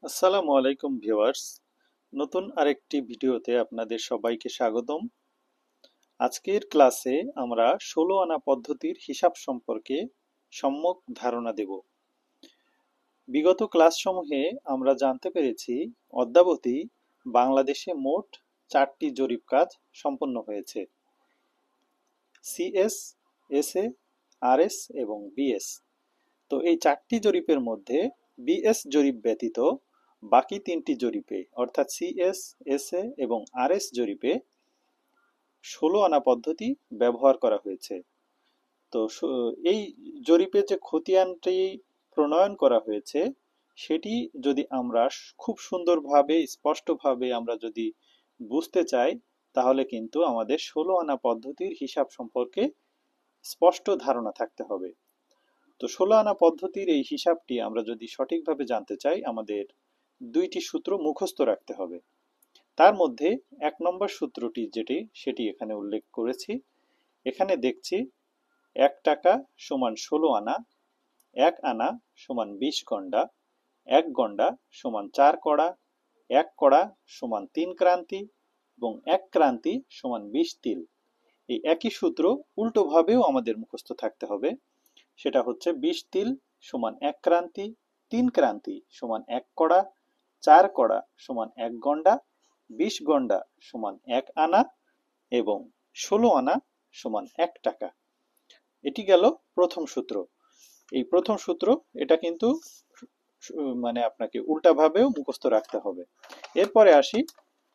আসসালামু আলাইকুম ভিউয়ার্স। নতুন আরেকটি ভিডিওতে আপনাদের সবাইকে স্বাগতম। আজকের ক্লাসে আমরা ১৬ আনা পদ্ধতির হিসাব সম্পর্কে সম্যক ধারণা দেব। বিগত ক্লাসসমূহে আমরা জানতে পেরেছি অদ্যাবধি বাংলাদেশে মোট ৪টি জরিপ কাজ সম্পন্ন হয়েছে: সিএস, এসএ, আরএস এবং বিএস। তো এই ৪টি জরিপের মধ্যে বিএস জরিপ ব্যতীত বাকি ৩টি জরিপে অর্থাৎ সিএস, এসএ এবং আরএস জরিপে ১৬ আনা পদ্ধতি ব্যবহার করা হয়েছে। তো এই জরিপে যে খতিয়ানটি প্রণয়ন করা হয়েছে সেটি যদি আমরা খুব সুন্দরভাবে স্পষ্টভাবে আমরা যদি বুঝতে চাই, তাহলে কিন্তু আমাদের ১৬ আনা পদ্ধতির হিসাব সম্পর্কে স্পষ্ট ধারণা থাকতে হবে। তো ১৬ আনা পদ্ধতির এই হিসাবটি আমরা যদি সঠিকভাবে জানতে চাই, আমাদের দুইটি সূত্র মুখস্থ রাখতে হবে। তার মধ্যে ১ নম্বর সূত্রটি সেটি এখানে উল্লেখ করেছি। এখানে দেখছি ১ টাকা সমান ১৬ আনা, ১ আনা সমান ২০ গন্ডা, ১ গন্ডা সমান ৪ কড়া, ১ কড়া সমান ৩ ক্রান্তি এবং ১ ক্রান্তি সমান ২০ তিল। এই একই সূত্র উল্টোভাবেও আমাদের মুখস্থ থাকতে হবে। সেটা হচ্ছে ২০ তিল সমান ১ ক্রান্তি, ৩ ক্রান্তি সমান ১ কড়া, ৪ কড়া সমান ১ গন্ডা, ২০ গন্ডা সমান ১ আনা এবং ১৬ আনা সমান ১ টাকা। এটি গেল প্রথম সূত্র। এই প্রথম সূত্র এটা কিন্তু মানে আপনাকে উল্টাভাবেও মুখস্থ রাখতে হবে। এরপরে আসি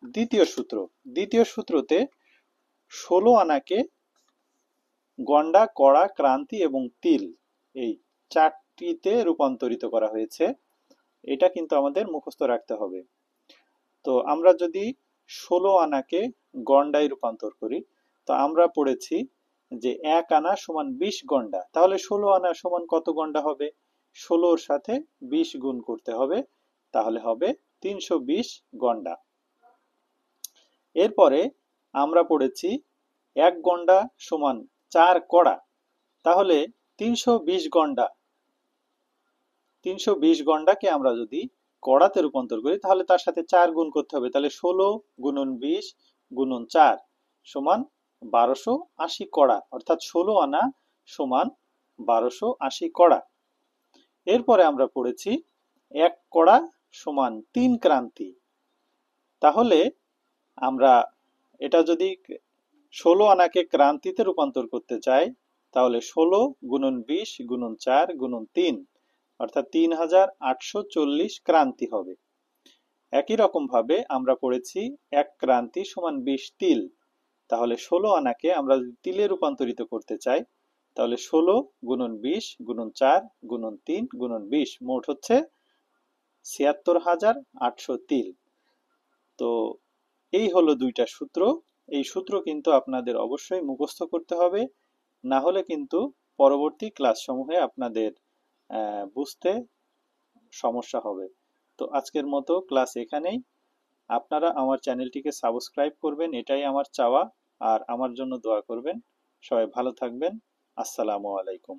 দ্বিতীয় সূত্র। দ্বিতীয় সূত্রতে ১৬ আনাকে গন্ডা, কড়া, ক্রান্তি এবং তিল এই ৪টিতে রূপান্তরিত করা হয়েছে। এটা কিন্তু আমাদের মুখস্থ রাখতে হবে। তো আমরা যদি ১৬ আনাকে গন্ডায় রূপান্তর করি, তো আমরা পড়েছি যে ১ আনা সমান ২০ গন্ডা। তাহলে ১৬ আনা সমান কত গন্ডা হবে? ১৬র সাথে ২০ গুণ করতে হবে, তাহলে হবে ৩২০ গন্ডা। এরপরে আমরা পড়েছি ১ গন্ডা সমান ৪ কড়া। তাহলে ৩২০ গন্ডা ৩২০ গন্ডাকে আমরা যদি কড়াতে রূপান্তর করি, তাহলে তার সাথে ৪ গুণ করতে হবে। তাহলে ১৬ গুণন ২০ গুণন ৪ সমান ১২৮০ কড়া, অর্থাৎ ১৬ আনা সমান ১২৮০ কড়া। এরপরে আমরা পড়েছি ১ কড়া সমান ৩ ক্রান্তি। তাহলে আমরা এটা যদি ১৬ আনাকে ক্রান্তিতে রূপান্তর করতে চাই, তাহলে ১৬ গুণন ২০ গুণন ৪ গুণন ৩ অর্থাৎ ৩৮৪০ ক্রান্তি হবে। একই রকম ভাবে আমরা পড়েছি ১ ক্রান্তি সমান ২০ তিল। তাহলে ১৬ আনাকে আমরা যদি তিলে রূপান্তরিত করতে চাই, তাহলে ১৬ গুণন ২০ গুণন ৪ গুণন ৩ গুণন ২০ মোট হচ্ছে ৭৬৮০০ তিল। তো এই হলো দুইটা সূত্র। এই সূত্র কিন্তু আপনাদের অবশ্যই মুখস্থ করতে হবে, না হলে কিন্তু পরবর্তী ক্লাস সমূহে আপনাদের বুঝতে সমস্যা হবে। তো আজকের মতো ক্লাস এখানেই। আপনারা আমার চ্যানেলটিকে সাবস্ক্রাইব করবেন, এটাই আমার চাওয়া। আর আমার জন্য দোয়া করবেন। সবাই ভালো থাকবেন। আসসালামু আলাইকুম।